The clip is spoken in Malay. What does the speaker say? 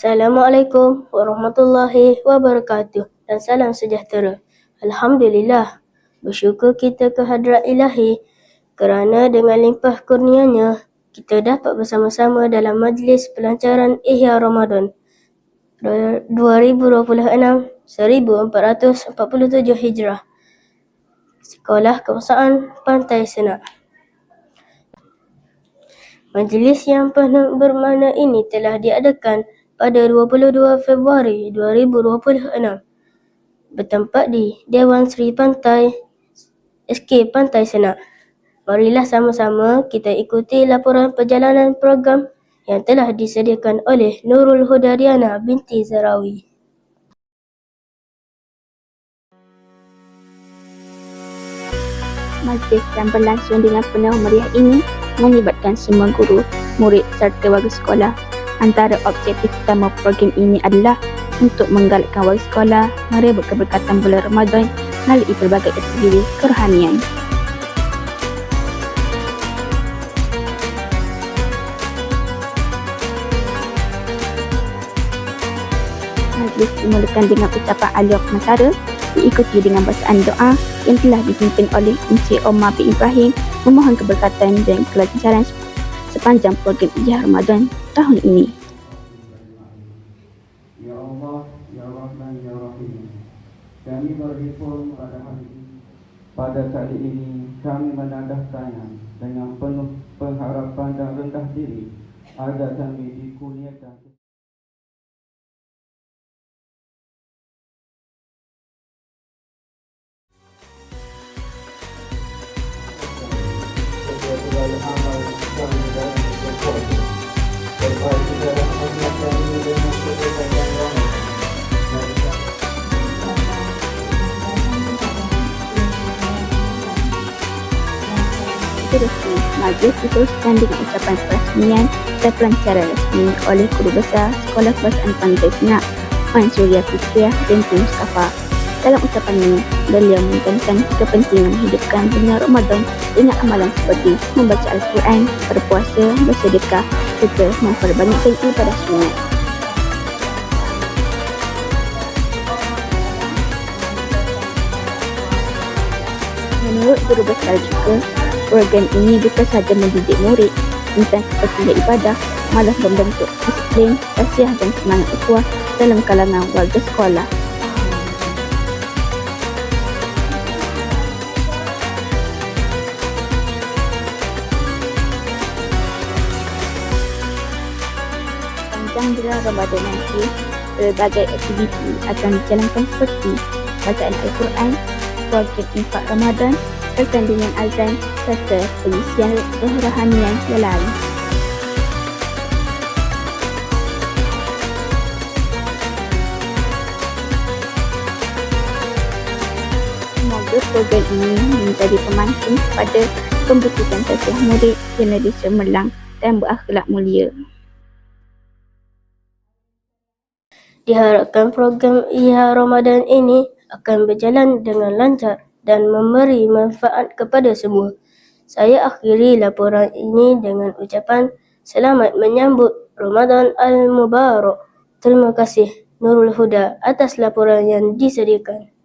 Assalamualaikum warahmatullahi wabarakatuh dan salam sejahtera. Alhamdulillah, bersyukur kita kehadrat Ilahi kerana dengan limpah kurnianya kita dapat bersama-sama dalam majlis pelancaran Ihya Ramadan 2026 1447 Hijrah, Sekolah Kebangsaan Pantai Senak. Majlis yang penuh bermakna ini telah diadakan pada 22 Februari 2026 bertempat di Dewan Seri Pantai SK Pantai Senak. Marilah sama-sama kita ikuti laporan perjalanan program yang telah disediakan oleh Nurul Huda Diana binti Zarawi. Majlis yang berlangsung dengan penuh meriah ini melibatkan semua guru, murid serta warga sekolah. Antara objektif utama program ini adalah untuk menggalakkan warga sekolah merebut keberkatan bulan Ramadan melalui pelbagai aktiviti kerohanian. Majlis dimulakan dengan ucapan aliyah penasara diikuti dengan bacaan doa yang telah dipimpin oleh Encik Omar bin Ibrahim memohon keberkatan dan kelancaran sepanjang program Ihya Ramadan tahun ini. Ya Allah, Ya Rahman, Ya Rahim, kami berhimpun pada kali ini kami menandahkan dengan penuh pengharapan dan rendah diri agar kami dikurniakan amal kami dalam berbuat berbaik di dalam amal kami dengan kebaikan dan rahmat. Seterusnya, majlis diteruskan dengan ucapan perasmian dan pelancaran resmi oleh Guru Besar Sekolah Kebangsaan Pantai Senak, Puan Suria Fitriah binti Mustafa. Dalam ucapan ini, beliau menekankan kepentingan menghidupkan bulan Ramadan dengan amalan seperti membaca Al-Quran, berpuasa, bersedekah serta memperbanyakkan ibadah sunat. Menurut Guru Besar juga, program ini bukan sahaja mendidik murid tentang kepentingan ibadah, malah membentuk disiplin, kasiah dan semangat ukhuwah dalam kalangan warga sekolah. Sepanjang bulan Ramadan nanti, berbagai aktiviti akan dijalankan seperti bacaan Al-Quran, program infak Ramadan, pertandingan azan serta pengisian kerohanian yang lain. Semoga program ini menjadi pemancing pada pembuktikan tasiah murid generasi cemerlang dan berakhlak mulia. Diharapkan program Ihya Ramadan ini akan berjalan dengan lancar dan memberi manfaat kepada semua. Saya akhiri laporan ini dengan ucapan selamat menyambut Ramadan Al-Mubarak. Terima kasih Nurul Huda atas laporan yang disediakan.